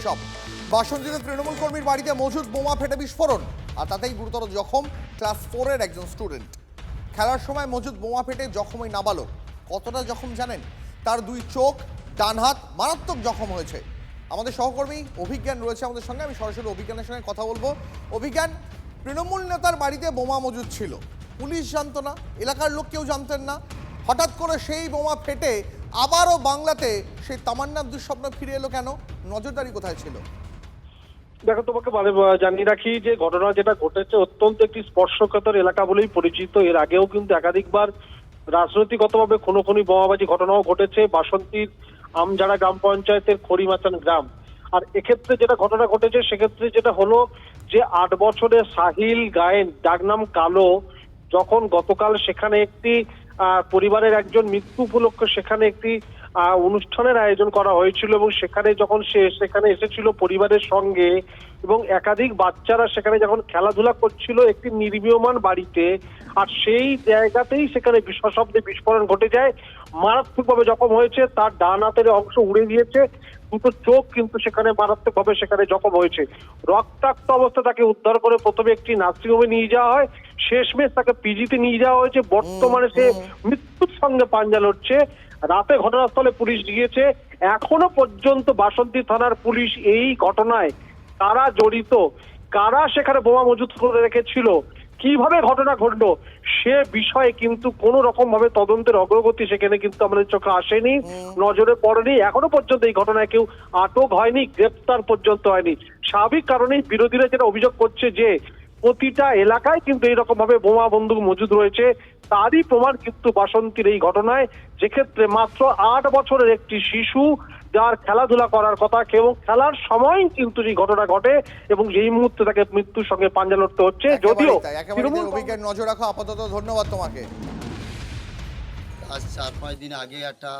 উৎসব। বাসন্তীতে তৃণমূল কর্মীর বাড়িতে মজুদ বোমা ফেটে বিস্ফোরণ, আর তাতেই গুরুতর জখম ক্লাস 4-এর একজন স্টুডেন্ট। খেলার সময় মজুদ বোমা ফেটে জখম ওই নাবালক। কতটা জখম জানেন? তার দুই চোখ, ডান হাত মারাত্মক জখম হয়েছে। আমাদের সহকর্মী অভিজ্ঞান রয়েছে আমাদের সঙ্গে, আমি সরাসরি অভিজ্ঞানের সঙ্গে কথা বলবো। অভিজ্ঞান, তৃণমূল নেতার বাড়িতে বোমা মজুদ ছিল, পুলিশ জানতো না, এলাকার লোক কেউ জানতেন না, হঠাৎ করে সেই বোমা ফেটে আবারও বাংলাতে সেই তামান্নার দুঃস্বপ্ন ফিরে এলো কেন? নজরদারি কোথায় ছিল? দেখো, তোমাকে জানিয়ে রাখি যে ঘটনা যেটা ঘটেছে অত্যন্ত একটি স্পর্শকাতর এলাকা বলেই পরিচিত। এর আগেও কিন্তু একাধিকবার রাজনৈতিকগতভাবে খুনোখুনি বোমাবাজি ঘটনাও ঘটেছে বাসন্তীর আমজাড়া গ্রাম পঞ্চায়েতের খড়িমাচান গ্রাম। আর এক্ষেত্রে যেটা ঘটনা ঘটেছে সেক্ষেত্রে যেটা হলো যে 8 বছরের সাহিল গায়েন, ডাকনাম কালো, যখন গতকাল সেখানে একটি পরিবারের একজন মৃত্যু উপলক্ষে সেখানে একটি অনুষ্ঠানের আয়োজন করা হয়েছিল এবং সেখানে যখন সে সেখানে এসেছিল পরিবারের সঙ্গে এবং একাধিক বাচ্চারা সেখানে যখন খেলাধুলা করছিল একটি নির্মীয়মান বাড়িতে, আর সেই জায়গাতেই সেখানে সশব্দে বিস্ফোরণ ঘটে যায়। মারাত্মকভাবে জখম হয়েছে, তার ডান হাতের অংশ উড়ে গিয়েছে, দুটো চোখ কিন্তু সেখানে মারাত্মকভাবে সেখানে জখম হয়েছে। রক্তাক্ত অবস্থা তাকে উদ্ধার করে প্রথমে একটি নার্সিংহোমে নিয়ে যাওয়া হয়, শেষমেশ তাকে পিজিতে নিয়ে যাওয়া হয়েছে। বর্তমানে সে মৃত্যুর সঙ্গে পাঞ্জা লড়ছে। রাতে ঘটনাস্থলে পুলিশ গিয়েছে। এখনো পর্যন্ত বাসন্তী থানার পুলিশ এই ঘটনায় কারা জড়িত, কারা সেখানে বোমা মজুত করে রেখেছিল, কিভাবে ঘটনা ঘটলো সে বিষয়ে কিন্তু কোনো রকম ভাবে তদন্তের অগ্রগতি সেখানে কিন্তু আমাদের চোখে আসেনি, নজরে পড়েনি। এখনো পর্যন্ত এই ঘটনায় কেউ আটক হয়নি, গ্রেপ্তার পর্যন্ত হয়নি। স্বাভাবিক কারণেই বিরোধীরা যেটা অভিযোগ করছে যে প্রতিটা এলাকায় কিন্তু এইরকম ভাবে বোমা বন্দুক মজুদ রয়েছে, তারই প্রমাণ কিন্তু বাসন্তীর এই ঘটনায়, যেক্ষেত্রে মাত্র 8 বছরের একটি শিশু যার খেলাধুলা করার কথা এবং খেলার সময় কিন্তু এই ঘটনা ঘটে এবং এই মুহূর্তে তাকে মৃত্যুর সঙ্গে পাঞ্জা লড়তে হচ্ছে। যদিও অভিজ্ঞান নজর রাখো। আপাতত ধন্যবাদ তোমাকে। আজ 4-5 দিন আগে একটা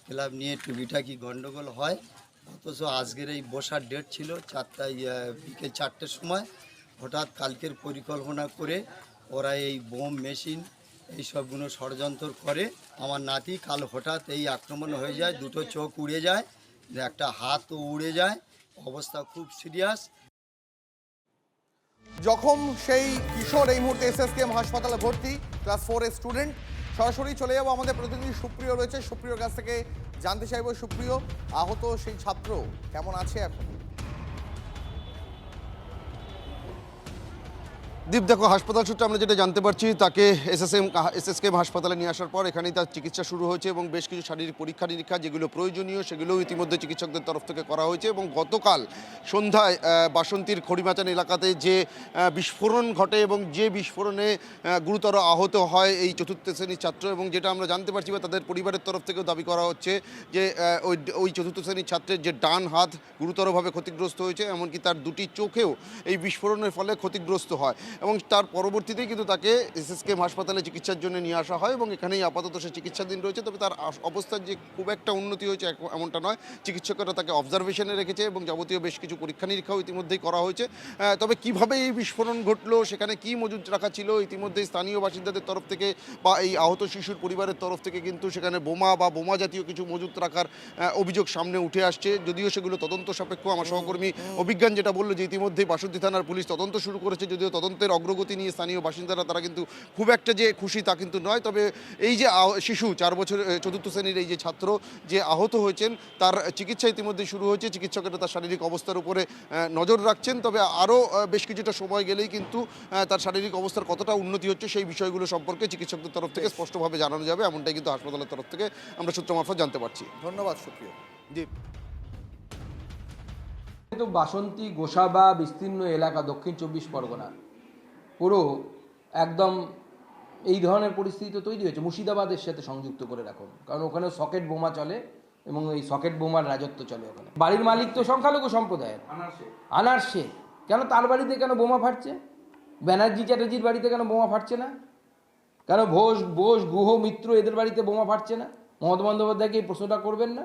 ক্লাব নিয়ে টুকিটাকি গন্ডগোল হয়, অথচ আজকের এই বসার ডেট ছিল বিকেল 4টের সময়। হঠাৎ কালকের পরিকল্পনা করে ওরা এই বোম মেশিন এই সবগুলো ষড়যন্ত্র করে। আমার নাতি কাল হঠাৎ এই আক্রমণ হয়ে যায়, দুটো চোখ উড়ে যায়, একটা হাতও উড়ে যায়, অবস্থা খুব সিরিয়াস। জখম সেই কিশোর এই মুহূর্তে এসএসকেএম হাসপাতালে ভর্তি, ক্লাস 4-এর স্টুডেন্ট। সরাসরি চলে যাবো, আমাদের প্রতিনিধি সুপ্রিয় রয়েছে, সুপ্রিয়র কাছ থেকে জানতে চাইবো। সুপ্রিয়, আহত সেই ছাত্র কেমন আছে এখন? দীপ, দেখো, হাসপাতাল সূত্রে আমরা যেটা জানতে পারছি, তাকে এসএসকেএম হাসপাতালে নিয়ে আসার পর এখানেই তার চিকিৎসা শুরু হয়েছে এবং বেশ কিছু শারীরিক পরীক্ষা নিরীক্ষা যেগুলো প্রয়োজনীয় সেগুলোও ইতিমধ্যে চিকিৎসকদের তরফ থেকে করা হয়েছে। এবং গতকাল সন্ধ্যায় বাসন্তীর খড়িমাচান এলাকাতে যে বিস্ফোরণ ঘটে এবং যে বিস্ফোরণে গুরুতর আহত হয় এই 4র্থ শ্রেণীর ছাত্র, এবং যেটা আমরা জানতে পারছি বা তাদের পরিবারের তরফ থেকেও দাবি করা হচ্ছে যে ওই 4র্থ শ্রেণীর ছাত্রের যে ডান হাত গুরুতরভাবে ক্ষতিগ্রস্ত হয়েছে, এমনকি তার দুটি চোখেও এই বিস্ফোরণের ফলে ক্ষতিগ্রস্ত হয় এবং তার পরবর্তীতেই কিন্তু তাকে এসএসকেএম হাসপাতালে চিকিৎসার জন্য নিয়ে আসা হয় এবং এখানেই আপাতত সে চিকিৎসাধীন রয়েছে। তবে তার অবস্থার যে খুব একটা উন্নতি হয়েছে এমনটা নয়। চিকিৎসকেরা তাকে অবজারভেশনে রেখেছে এবং যাবতীয় বেশ কিছু পরীক্ষা নিরীক্ষাও ইতিমধ্যেই করা হয়েছে। তবে কিভাবে এই বিস্ফোরণ ঘটলো, সেখানে কি মজুদ রাখা ছিল, ইতিমধ্যেই স্থানীয় বাসিন্দাদের তরফ থেকে বা এই আহত শিশুর পরিবারের তরফ থেকে কিন্তু সেখানে বোমা বা বোমা জাতীয় কিছু মজুদ রাখার অভিযোগ সামনে উঠে আসছে, যদিও সেগুলো তদন্ত সাপেক্ষ। আমার সহকর্মী অভিজ্ঞান যেটা বললো যে ইতিমধ্যেই বাসন্তী থানার পুলিশ তদন্ত শুরু করেছে, যদিও তদন্তের অগ্রগতি নিয়ে স্থানীয় বাসিন্দারা তারা কিন্তু খুব একটা যে খুশি তা কিন্তু নয়। তবে এই যে শিশু 4 বছর 4র্থ শ্রেণীর এই যে ছাত্র যে আহত হয়েছেন, তার চিকিৎসা ইতিমধ্যে শুরু হয়েছে। চিকিৎসকেরা তার শারীরিক অবস্থার উপরে নজর রাখছেন। তবে আরও বেশ কিছুটা সময় গেলেই কিন্তু তার শারীরিক অবস্থার কতটা উন্নতি হচ্ছে সেই বিষয়গুলো সম্পর্কে চিকিৎসকদের তরফ থেকে স্পষ্টভাবে জানানো যাবে, এমনটাই কিন্তু হাসপাতালের তরফ থেকে আমরা সূত্র মারফত জানতে পারছি। ধন্যবাদ সুপ্রিয়। জি, তো বাসন্তী গোসাবা বিস্তীর্ণ এলাকা দক্ষিণ 24 পরগনা পুরো একদম এই ধরনের পরিস্থিতি তো তৈরি হয়েছে। মুর্শিদাবাদের সাথে সংযুক্ত করে রাখুন, কারণ ওখানে সকেট বোমা চলে এবং এই সকেট বোমার রাজত্ব চলে ওখানে। বাড়ির মালিক তো সংখ্যালঘু সম্প্রদায়ের, আনারসে। কেন তার বাড়িতে কেন বোমা ফাটছে? ব্যানার্জি চ্যাটার্জির বাড়িতে কেন বোমা ফাটছে না? কেন বোস গুহ মিত্র এদের বাড়িতে বোমা ফাটছে না? মমতা বন্দ্যোপাধ্যায়কে এই প্রশ্নটা করবেন না?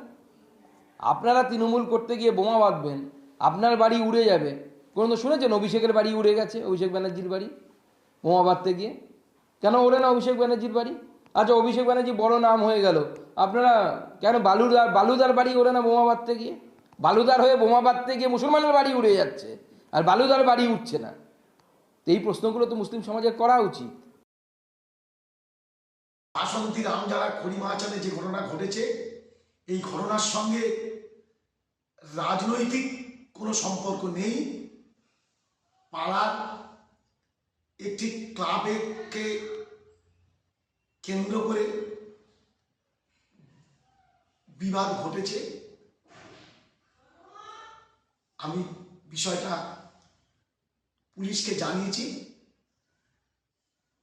আপনারা তৃণমূল করতে গিয়ে বোমা বাঁধবেন, আপনার বাড়ি উড়ে যাবে। কোনো তো শুনেছেন অভিষেকের বাড়ি উড়ে গেছে? অভিষেক ব্যানার্জির বাড়ি বোমা বাঁধতে গিয়ে কেন ওড়ে না অভিষেক ব্যানার্জির বাড়ি? আচ্ছা, অভিষেক ব্যানার্জি বড় নাম হয়ে গেল, আপনারা কেন বালুদার বাড়ি ওড়ে না বোমা বাঁধতে গিয়ে? বালুদার হয়ে বোমা বাঁধতে গিয়ে মুসলমানের বাড়ি উড়ে যাচ্ছে আর বালুদার বাড়ি উঠছে না। তো এই প্রশ্নগুলো তো মুসলিম সমাজের করা উচিত। বাসন্তী রামজারা খড়িমাচানে যে ঘটনা ঘটেছে, এই ঘটনার সঙ্গে রাজনৈতিক কোনো সম্পর্ক নেই। পাড়ার একটি ক্লাবকে কেন্দ্র করে বিবাদ ঘটেছে। আমি বিষয়টা পুলিশকে জানিয়েছি,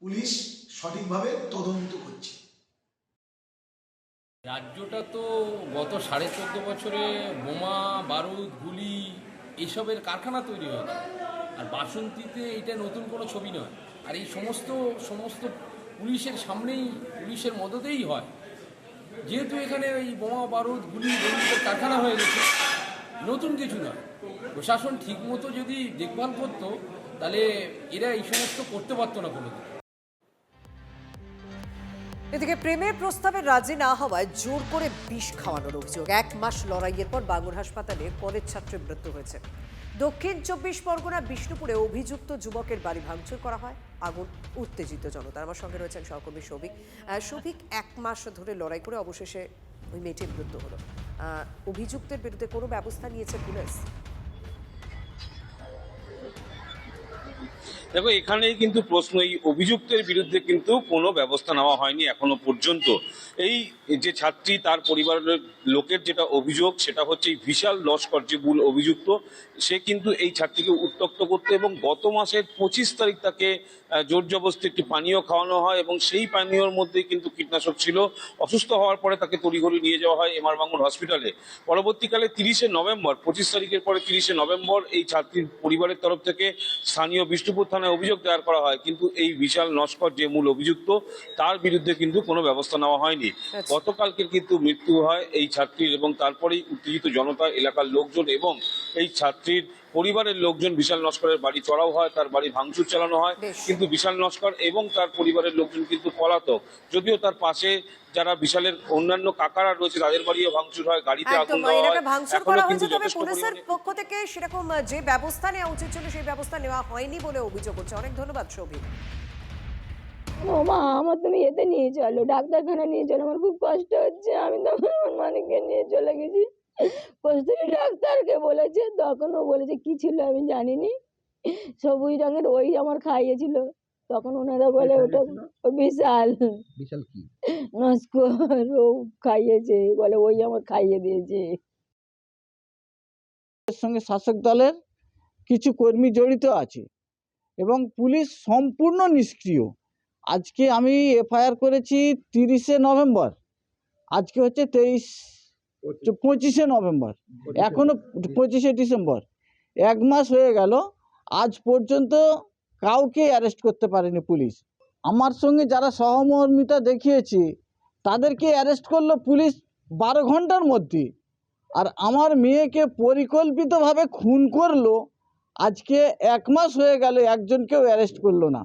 পুলিশ সঠিকভাবে তদন্ত করছে। রাজ্যটা তো গত 14.5 বছরে বোমা বারুদ গুলি এইসবের কারখানা তৈরি হয়েছে, আর বাসন্তীতে এটা নতুন কোনো ছবি নয়। আর এই সমস্ত পুলিশের সামনেই, পুলিশের মদতেই হয়। যেহেতু এখানে এই বোমা বারুদ গুলি বন্দুকের কারখানা হয়ে গেছে, নতুন কিছু নয়। প্রশাসন ঠিকমতো যদি দেখভাল করতো তাহলে এরা এই সমস্ত করতে পারতো না কোনোদিন। এদিকে প্রেমের প্রস্তাবে রাজি না হওয়ায় জোর করে বিষ খাওয়ানোর অভিযোগ। 1 মাস লড়াইয়ের পর বাঙ্গুর হাসপাতালে কলেজ ছাত্রের মৃত্যু হয়েছে। দক্ষিণ 24 পরগনা বিষ্ণুপুরে অভিযুক্ত যুবকের বাড়ি ভাঙচুর করা হয়, আগুন উত্তেজিত জনতা। আমার সঙ্গে রয়েছেন সহকর্মী সৌভিক। সৌভিক, 1 মাস ধরে লড়াই করে অবশেষে ওই মেয়েটির মৃত্যু হলো। অভিযুক্তের বিরুদ্ধে কোনো ব্যবস্থা নিয়েছে পুলিশ? দেখো, এখানেই কিন্তু প্রশ্ন, এই অভিযুক্তের বিরুদ্ধে কিন্তু কোনো ব্যবস্থা নেওয়া হয়নি এখনো পর্যন্ত। এই যে ছাত্রী, তার পরিবারের লোকের যেটা অভিযোগ সেটা হচ্ছে এই বিশাল লস্কর যে মূল অভিযুক্ত, সে কিন্তু এই ছাত্রীকে উত্ত্যক্ত করতে এবং গত মাসের 25 তারিখ তাকে জোর জবরদস্তি একটি পানীয় খাওয়ানো হয় এবং সেই পানীয়র মধ্যে কিন্তু কীটনাশক ছিল। অসুস্থ হওয়ার পরে তাকে তড়িঘড়ি নিয়ে যাওয়া হয় এমআর বাঙ্গুর হসপিটালে। পরবর্তীকালে 30শে নভেম্বর, 25 তারিখের পরে 30শে নভেম্বর এই ছাত্রীর পরিবারের তরফ থেকে স্থানীয় বিষ্ণুপুর থানায় অভিযোগ দায়ের করা হয়, কিন্তু এই বিশাল নস্কর যে মূল অভিযুক্ত তার বিরুদ্ধে কিন্তু কোনো ব্যবস্থা নেওয়া হয়নি। গতকালকে কিন্তু মৃত্যু হয় এই ছাত্রীর এবং তারপরেই উত্তেজিত জনতা, এলাকার লোকজন এবং এই ছাত্রীর পরিবারের লোকজন বিশাল নস্করের বাড়ি চড়াও হয়, তার বাড়ি ভাঙচুর চালানো হয়। কিন্তু বিশাল নস্কর এবং তার পরিবারের লোকজন কিন্তু পলাতক, যদিও তার পাশে যারা বিশালের অন্যান্য কাকারা রয়েছে তাদের বাড়িও ভাঙচুর হয়, গাড়িতে আগুন দেওয়া হয়। এখনো কিন্তু যথেষ্ট পুলিশের পক্ষ থেকে সেরকম যে ব্যবস্থা নেওয়া উচিত ছিল সেই ব্যবস্থা নেওয়া হয়নি বলে অভিযোগ হচ্ছে। অনেক ধন্যবাদ সৌভিক। ও মা, আমার তুমি এতে নিয়ে চলো, ডাক্তারখানা নিয়ে চলো, আমার খুব কষ্ট হচ্ছে। আমি তখন আমার মানিককে নিয়ে চলে গেছি, কস্তুরী ডাক্তারকে বলেছে, তখন ও বলেছে কি ছিল আমি জানিনি, সবুজ রঙের ওই আমার খাইয়েছিল। তখন ওনারা বলে ওটা বিশাল কি নস্কর ও খাইয়েছে, বলে ওই আমার খাইয়ে দিয়েছে। এর সঙ্গে শাসক দলের কিছু কর্মী জড়িত আছে এবং পুলিশ সম্পূর্ণ নিষ্ক্রিয়। আজকে আমি এফআইআর করেছি 30শে নভেম্বর, আজকে হচ্ছে 25শে নভেম্বর, এখনো 25শে ডিসেম্বর, 1 মাস হয়ে গেল, আজ পর্যন্ত কাউকে অ্যারেস্ট করতে পারেনি পুলিশ। আমার সঙ্গে যারা সহমর্মিতা দেখিয়েছে তাদেরকে অ্যারেস্ট করলো পুলিশ 12 ঘন্টার মধ্যে, আর আমার মেয়েকে পরিকল্পিতভাবে খুন করলো। আজকে 1 মাস হয়ে গেল, একজনকেও অ্যারেস্ট করলো না।